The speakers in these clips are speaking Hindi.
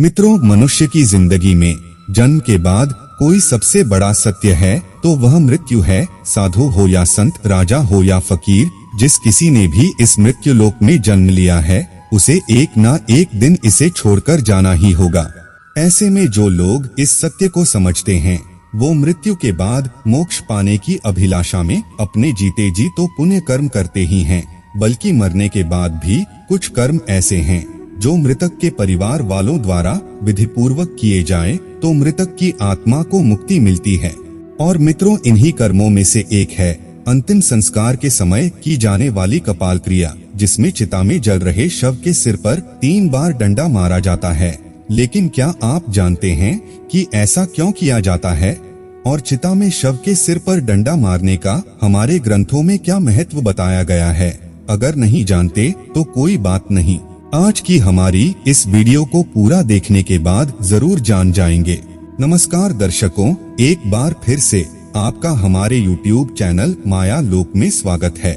मित्रों, मनुष्य की जिंदगी में जन्म के बाद कोई सबसे बड़ा सत्य है तो वह मृत्यु है। साधु हो या संत, राजा हो या फकीर, जिस किसी ने भी इस मृत्यु लोक में जन्म लिया है उसे एक ना एक दिन इसे छोड़कर जाना ही होगा। ऐसे में जो लोग इस सत्य को समझते हैं वो मृत्यु के बाद मोक्ष पाने की अभिलाषा में अपने जीते जी तो पुण्य कर्म करते ही हैं, बल्कि मरने के बाद भी कुछ कर्म ऐसे हैं जो मृतक के परिवार वालों द्वारा विधि पूर्वक किए जाएं तो मृतक की आत्मा को मुक्ति मिलती है। और मित्रों, इन्हीं कर्मों में से एक है अंतिम संस्कार के समय की जाने वाली कपाल क्रिया, जिसमें चिता में जल रहे शव के सिर पर 3 बार डंडा मारा जाता है। लेकिन क्या आप जानते हैं कि ऐसा क्यों किया जाता है और चिता में शव के सिर पर डंडा मारने का हमारे ग्रंथों में क्या महत्व बताया गया है? अगर नहीं जानते तो कोई बात नहीं, आज की हमारी इस वीडियो को पूरा देखने के बाद जरूर जान जाएंगे। नमस्कार दर्शकों, एक बार फिर से आपका हमारे YouTube चैनल माया लोक में स्वागत है।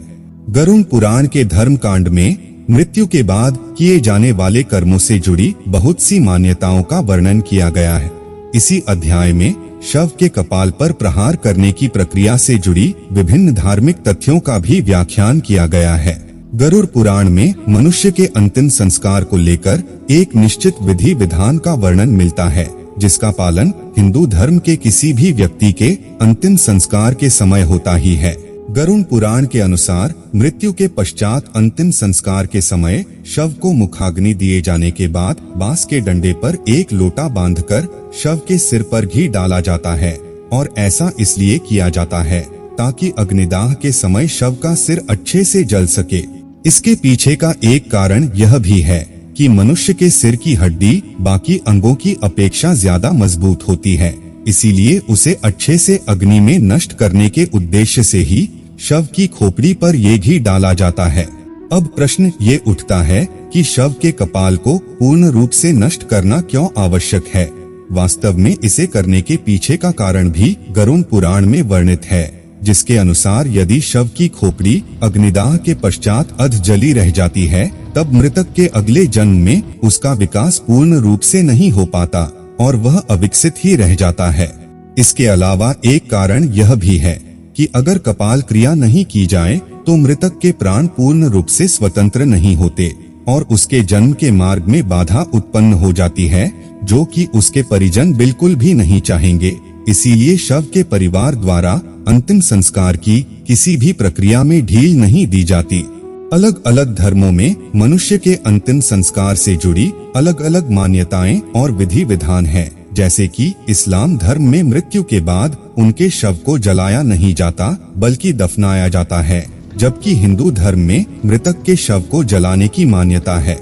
गरुड़ पुराण के धर्म कांड में मृत्यु के बाद किए जाने वाले कर्मों से जुड़ी बहुत सी मान्यताओं का वर्णन किया गया है। इसी अध्याय में शव के कपाल पर प्रहार करने की प्रक्रिया से जुड़ी विभिन्न धार्मिक तथ्यों का भी व्याख्यान किया गया है। गरुड़ पुराण में मनुष्य के अंतिम संस्कार को लेकर एक निश्चित विधि विधान का वर्णन मिलता है, जिसका पालन हिंदू धर्म के किसी भी व्यक्ति के अंतिम संस्कार के समय होता ही है। गरुड़ पुराण के अनुसार मृत्यु के पश्चात अंतिम संस्कार के समय शव को मुखाग्नि दिए जाने के बाद बांस के डंडे पर एक लोटा बांधकर शव के सिर पर घी डाला जाता है, और ऐसा इसलिए किया जाता है ताकि अग्निदाह के समय शव का सिर अच्छे से जल सके। इसके पीछे का एक कारण यह भी है कि मनुष्य के सिर की हड्डी बाकी अंगों की अपेक्षा ज्यादा मजबूत होती है, इसीलिए उसे अच्छे से अग्नि में नष्ट करने के उद्देश्य से ही शव की खोपड़ी पर ये घी डाला जाता है। अब प्रश्न ये उठता है कि शव के कपाल को पूर्ण रूप से नष्ट करना क्यों आवश्यक है? वास्तव में इसे करने के पीछे का कारण भी गरुड़ पुराण में वर्णित है, जिसके अनुसार यदि शव की खोपड़ी अग्निदाह के पश्चात अध जली रह जाती है तब मृतक के अगले जन्म में उसका विकास पूर्ण रूप से नहीं हो पाता और वह अविकसित ही रह जाता है। इसके अलावा एक कारण यह भी है कि अगर कपाल क्रिया नहीं की जाए तो मृतक के प्राण पूर्ण रूप से स्वतंत्र नहीं होते और उसके जन्म के मार्ग में बाधा उत्पन्न हो जाती है, जो कि उसके परिजन बिल्कुल भी नहीं चाहेंगे। इसीलिए शव के परिवार द्वारा अंतिम संस्कार की किसी भी प्रक्रिया में ढील नहीं दी जाती। अलग अलग धर्मों में मनुष्य के अंतिम संस्कार से जुड़ी अलग अलग मान्यताएं और विधि विधान है। जैसे कि इस्लाम धर्म में मृत्यु के बाद उनके शव को जलाया नहीं जाता बल्कि दफनाया जाता है, जबकि हिंदू धर्म में मृतक के शव को जलाने की मान्यता है।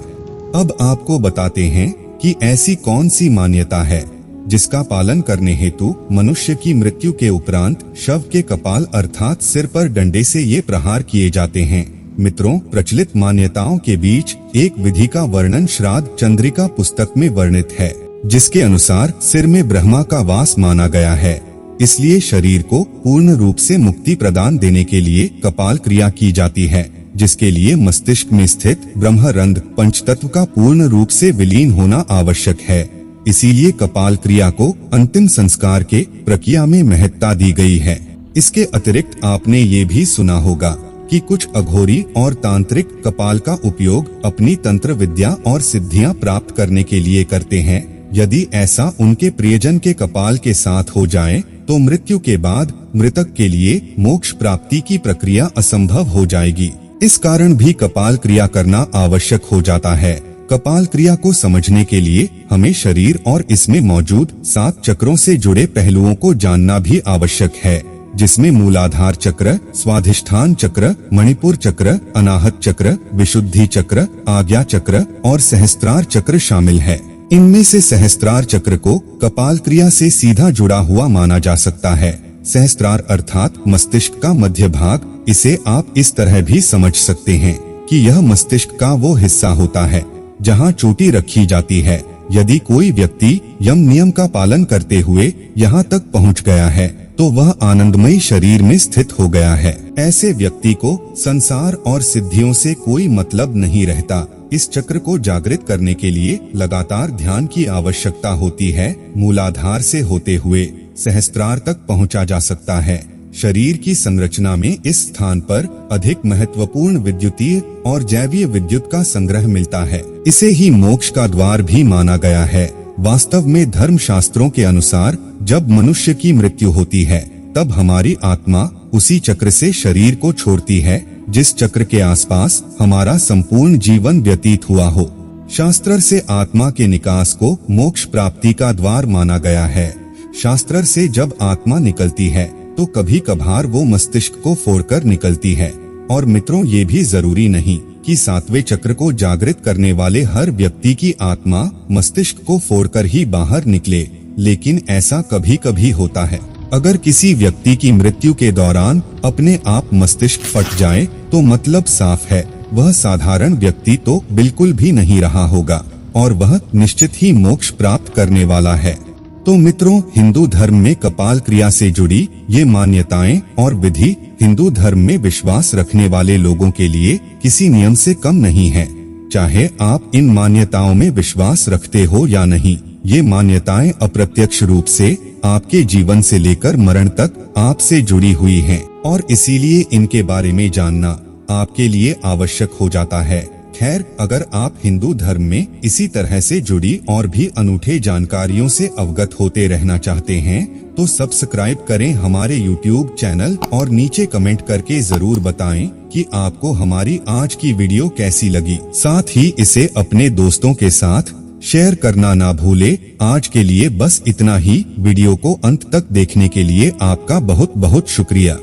अब आपको बताते हैं कि ऐसी कौन सी मान्यता है जिसका पालन करने हेतु मनुष्य की मृत्यु के उपरांत शव के कपाल अर्थात सिर पर डंडे से ये प्रहार किए जाते हैं। मित्रों, प्रचलित मान्यताओं के बीच एक विधि का वर्णन श्राद्ध चंद्रिका पुस्तक में वर्णित है, जिसके अनुसार सिर में ब्रह्मा का वास माना गया है, इसलिए शरीर को पूर्ण रूप से मुक्ति प्रदान देने के लिए कपाल क्रिया की जाती है, जिसके लिए मस्तिष्क में स्थित ब्रह्मरंध्र पंचतत्व का पूर्ण रूप से विलीन होना आवश्यक है। इसीलिए कपाल क्रिया को अंतिम संस्कार के प्रक्रिया में महत्ता दी गई है। इसके अतिरिक्त आपने ये भी सुना होगा कि कुछ अघोरी और तांत्रिक कपाल का उपयोग अपनी तंत्र विद्या और सिद्धियां प्राप्त करने के लिए करते हैं। यदि ऐसा उनके प्रियजन के कपाल के साथ हो जाए तो मृत्यु के बाद मृतक के लिए मोक्ष प्राप्ति की प्रक्रिया असंभव हो जाएगी। इस कारण भी कपाल क्रिया करना आवश्यक हो जाता है। कपाल क्रिया को समझने के लिए हमें शरीर और इसमें मौजूद 7 चक्रों से जुड़े पहलुओं को जानना भी आवश्यक है, जिसमें मूलाधार चक्र, स्वाधिष्ठान चक्र, मणिपुर चक्र, अनाहत चक्र, विशुद्धि चक्र, आज्ञा चक्र और सहस्त्रार चक्र शामिल है। इनमें से सहस्त्रार चक्र को कपाल क्रिया से सीधा जुड़ा हुआ माना जा सकता है। सहस्त्रार अर्थात मस्तिष्क का मध्य भाग। इसे आप इस तरह भी समझ सकते हैं कि यह मस्तिष्क का वो हिस्सा होता है जहां चोटी रखी जाती है। यदि कोई व्यक्ति यम नियम का पालन करते हुए यहाँ तक पहुँच गया है तो वह आनंदमयी शरीर में स्थित हो गया है। ऐसे व्यक्ति को संसार और सिद्धियों से कोई मतलब नहीं रहता। इस चक्र को जागृत करने के लिए लगातार ध्यान की आवश्यकता होती है। मूलाधार से होते हुए सहस्त्रार तक पहुंचा जा सकता है। शरीर की संरचना में इस स्थान पर अधिक महत्वपूर्ण विद्युतीय और जैवीय विद्युत का संग्रह मिलता है। इसे ही मोक्ष का द्वार भी माना गया है। वास्तव में धर्म शास्त्रों के अनुसार जब मनुष्य की मृत्यु होती है तब हमारी आत्मा उसी चक्र से शरीर को छोड़ती है जिस चक्र के आसपास हमारा संपूर्ण जीवन व्यतीत हुआ हो। शास्त्र से आत्मा के निकास को मोक्ष प्राप्ति का द्वार माना गया है। शास्त्र से जब आत्मा निकलती है तो कभी कभार वो मस्तिष्क को फोड़कर निकलती है। और मित्रों, ये भी जरूरी नहीं कि 7वें चक्र को जागृत करने वाले हर व्यक्ति की आत्मा मस्तिष्क को फोड़कर ही बाहर निकले, लेकिन ऐसा कभी कभी होता है। अगर किसी व्यक्ति की मृत्यु के दौरान अपने आप मस्तिष्क फट जाए तो मतलब साफ है, वह साधारण व्यक्ति तो बिल्कुल भी नहीं रहा होगा और वह निश्चित ही मोक्ष प्राप्त करने वाला है। तो मित्रों, हिंदू धर्म में कपाल क्रिया से जुड़ी ये मान्यताएं और विधि हिंदू धर्म में विश्वास रखने वाले लोगों के लिए किसी नियम से कम नहीं है। चाहे आप इन मान्यताओं में विश्वास रखते हो या नहीं, ये मान्यताएं अप्रत्यक्ष रूप से आपके जीवन से लेकर मरण तक आपसे जुड़ी हुई हैं और इसीलिए इनके बारे में जानना आपके लिए आवश्यक हो जाता है। खैर, अगर आप हिंदू धर्म में इसी तरह से जुड़ी और भी अनूठे जानकारियों से अवगत होते रहना चाहते हैं तो सब्सक्राइब करें हमारे YouTube चैनल और नीचे कमेंट करके जरूर बताएं कि आपको हमारी आज की वीडियो कैसी लगी। साथ ही इसे अपने दोस्तों के साथ शेयर करना ना भूले। आज के लिए बस इतना ही। वीडियो को अंत तक देखने के लिए आपका बहुत बहुत शुक्रिया।